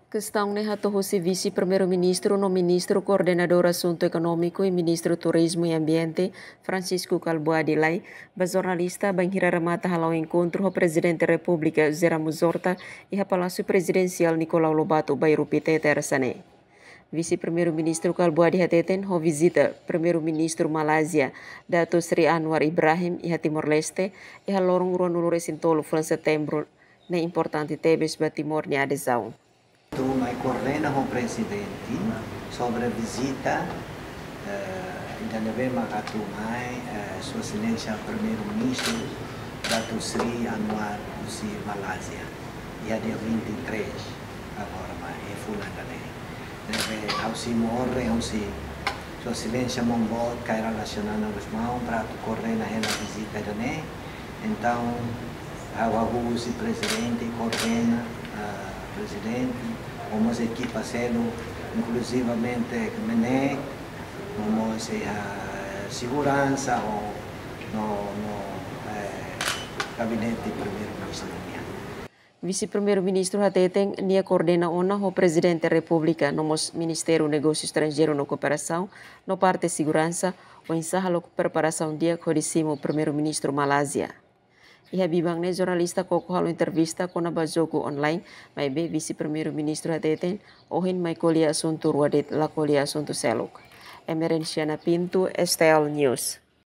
Questão ne hatohose vice-primeiro-ministro no ministro coordenador assunto econômico e ministro turismo e ambiente Francisco Calvo Adilai, ba jornalista banhira ramata halau encontro ho presidente da República Zé Ramos Horta e ha Palácio Presidencial Nicolau Lobato Bairro Pitete Sane. Vice-primeiro-ministro Calvo Adilai ho visita primeiro-ministro Malásia Dato Sri Anwar Ibrahim e ha Timor-Leste e ha lorong ruanulure sintolo bulan setembro na importante tebes ba Timor ni adesão. Mai coordena com o presidente sobre a visita ainda devemos acatumai Sua Excelência Primeiro-Ministro Dato Sri Anwar di Malásia dia 23 agora mai fulana deve ausi morre ausi Sua Excelência Mombot cai relacionando os mãos para coordena a visita dane então o presidente coordena presidente como as equipas sendo inclusivamente mené como a segurança ou no gabinete primeiro-ministro. Vice-primeiro-ministro Hateten nia coordena ona o presidente da República no Ministério Negócio Estrangeiro no Cooperação, no parte segurança, o ensaio de preparação dia codicimo o primeiro-ministro Malásia. E habibang ne jornalista koko halo entrevista kona bajoku online may be vice-primeiro-ministro Hateten ohin may kolia asunto ruadet la kolia asunto seluk. Emerenciana Pinto, STL News.